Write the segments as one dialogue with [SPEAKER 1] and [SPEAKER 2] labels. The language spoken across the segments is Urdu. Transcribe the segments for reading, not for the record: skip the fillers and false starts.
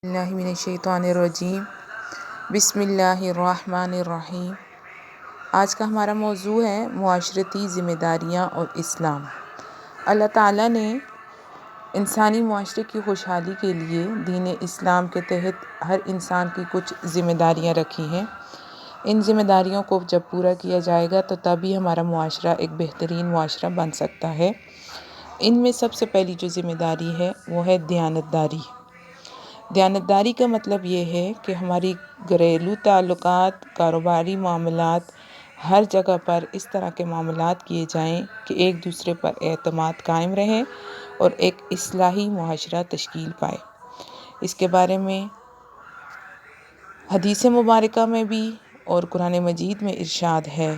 [SPEAKER 1] اللہ من الشیطان الرجیم بسم اللہ الرحمن الرحیم۔ آج کا ہمارا موضوع ہے معاشرتی ذمہ داریاں اور اسلام۔ اللہ تعالیٰ نے انسانی معاشرے کی خوشحالی کے لیے دین اسلام کے تحت ہر انسان کی کچھ ذمہ داریاں رکھی ہیں۔ ان ذمہ داریوں کو جب پورا کیا جائے گا تو تبھی ہمارا معاشرہ ایک بہترین معاشرہ بن سکتا ہے۔ ان میں سب سے پہلی جو ذمہ داری ہے وہ ہے دیانتداری۔ دیانتداری کا مطلب یہ ہے کہ ہماری گھریلو تعلقات، کاروباری معاملات، ہر جگہ پر اس طرح کے معاملات کیے جائیں کہ ایک دوسرے پر اعتماد قائم رہے اور ایک اصلاحی معاشرہ تشکیل پائے۔ اس کے بارے میں حدیث مبارکہ میں بھی اور قرآن مجید میں ارشاد ہے۔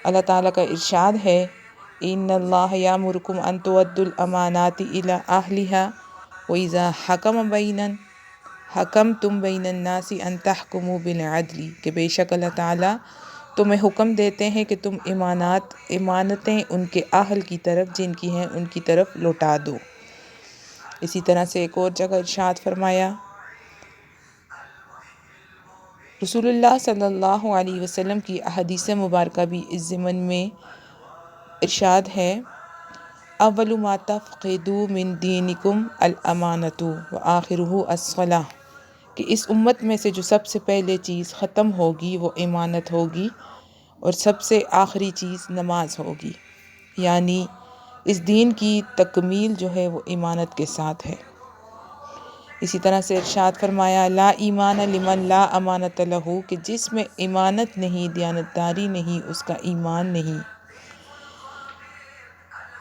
[SPEAKER 1] اللہ تعالیٰ کا ارشاد ہے، ان اللہ یامرکم ان تؤدوا الامانات الی اہلھا واذا حکمتم بین الناس ان تحکموا بالعدل، کہ بے شک اللہ تعالیٰ تمہیں حکم دیتے ہیں کہ تم امانتیں ان کے اہل کی طرف جن کی ہیں ان کی طرف لوٹا دو۔ اسی طرح سے ایک اور جگہ ارشاد فرمایا، رسول اللہ صلی اللہ علیہ وسلم کی احادیث مبارکہ بھی اس ضمن میں ارشاد ہے، اول ما تفقدوا من دینکم الامانۃ وآخرہ الصلاۃ، کہ اس امت میں سے جو سب سے پہلے چیز ختم ہوگی وہ امانت ہوگی اور سب سے آخری چیز نماز ہوگی، یعنی اس دین کی تکمیل جو ہے وہ امانت کے ساتھ ہے۔ اسی طرح سے ارشاد فرمایا، لا ایمان لمن لا امانت لہ، کہ جس میں امانت نہیں، دیانتداری نہیں، اس کا ایمان نہیں۔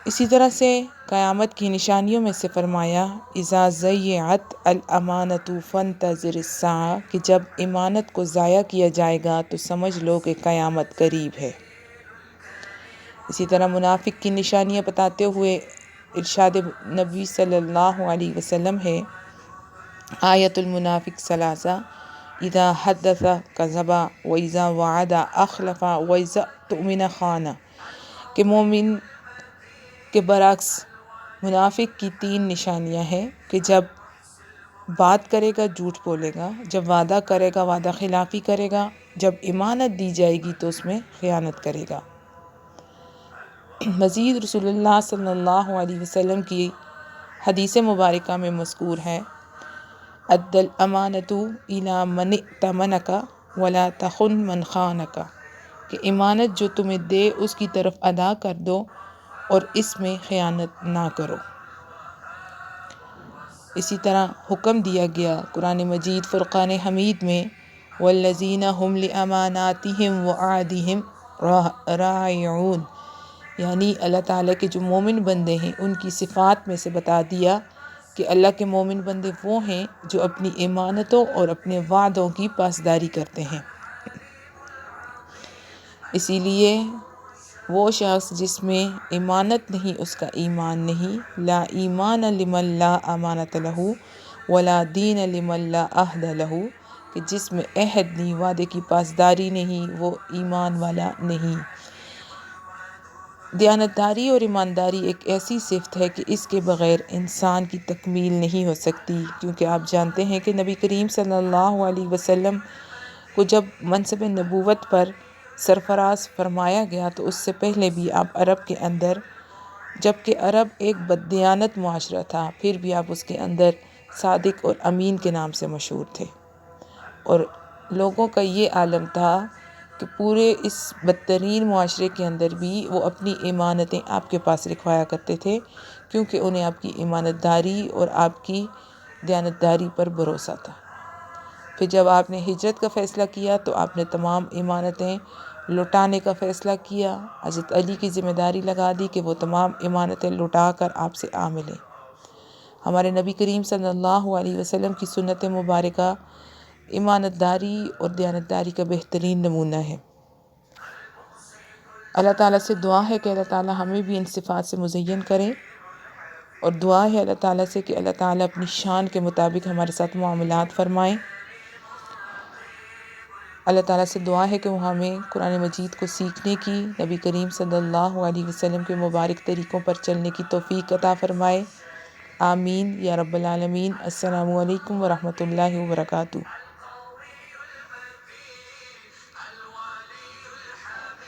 [SPEAKER 1] اسی طرح سے قیامت کی نشانیوں میں سے فرمایا، اذا ضیعت الامانۃ فانتظر الساعہ، کہ جب امانت کو ضائع کیا جائے گا تو سمجھ لو کہ قیامت قریب ہے۔ اسی طرح منافق کی نشانیاں بتاتے ہوئے ارشاد نبی صلی اللہ علیہ وسلم ہے، آیت المنافق ثلاثہ، اذا حدث کذب واذا وعد اخلف واذا اؤتمن خان، کہ مومن کے برعکس منافق کی 3 نشانیاں ہیں کہ جب بات کرے گا جھوٹ بولے گا، جب وعدہ کرے گا وعدہ خلافی کرے گا، جب امانت دی جائے گی تو اس میں خیانت کرے گا۔ مزید رسول اللہ صلی اللہ علیہ وسلم کی حدیث مبارکہ میں مذکور ہے، ادی الامانۃ الی من ائتمنک ولا تخن من خانک، کہ امانت جو تمہیں دے اس کی طرف ادا کر دو اور اس میں خیانت نہ کرو۔ اسی طرح حکم دیا گیا قرآن مجید فرقان حمید میں، والذین هم لاماناتہم وعہدہم راعون، یعنی اللہ تعالیٰ کے جو مومن بندے ہیں ان کی صفات میں سے بتا دیا کہ اللہ کے مومن بندے وہ ہیں جو اپنی امانتوں اور اپنے وعدوں کی پاسداری کرتے ہیں۔ اسی لیے وہ شخص جس میں امانت نہیں اس کا ایمان نہیں، لا ایمان لمن لا امانت لہ ولا دین لمن لا عہد لہ، کہ جس میں عہد نہیں، وعدے کی پاسداری نہیں، وہ ایمان والا نہیں۔ دیانتداری اور ایمانداری ایک ایسی صفت ہے کہ اس کے بغیر انسان کی تکمیل نہیں ہو سکتی، کیونکہ آپ جانتے ہیں کہ نبی کریم صلی اللہ علیہ وسلم کو جب منصب نبوت پر سرفراز فرمایا گیا تو اس سے پہلے بھی آپ عرب کے اندر، جبکہ عرب ایک بددیانت معاشرہ تھا، پھر بھی آپ اس کے اندر صادق اور امین کے نام سے مشہور تھے، اور لوگوں کا یہ عالم تھا کہ پورے اس بدترین معاشرے کے اندر بھی وہ اپنی امانتیں آپ کے پاس رکھوایا کرتے تھے، کیونکہ انہیں آپ کی امانت داری اور آپ کی دیانتداری پر بھروسہ تھا۔ پھر جب آپ نے ہجرت کا فیصلہ کیا تو آپ نے تمام امانتیں لوٹانے کا فیصلہ کیا، حضرت علی کی ذمہ داری لگا دی کہ وہ تمام امانتیں لوٹا کر آپ سے آ ملیں۔ ہمارے نبی کریم صلی اللہ علیہ وسلم کی سنت مبارکہ امانت داری اور دیانتداری کا بہترین نمونہ ہے۔ اللہ تعالیٰ سے دعا ہے کہ اللہ تعالیٰ ہمیں بھی ان صفات سے مزین کرے، اور دعا ہے اللہ تعالیٰ سے کہ اللہ تعالیٰ اپنی شان کے مطابق ہمارے ساتھ معاملات فرمائیں۔ اللہ تعالیٰ سے دعا ہے کہ وہ ہمیں قرآن مجید کو سیکھنے کی، نبی کریم صلی اللہ علیہ وسلم کے مبارک طریقوں پر چلنے کی توفیق عطا فرمائے۔ آمین یا رب العالمین۔ السلام علیکم ورحمۃ اللہ وبرکاتہ۔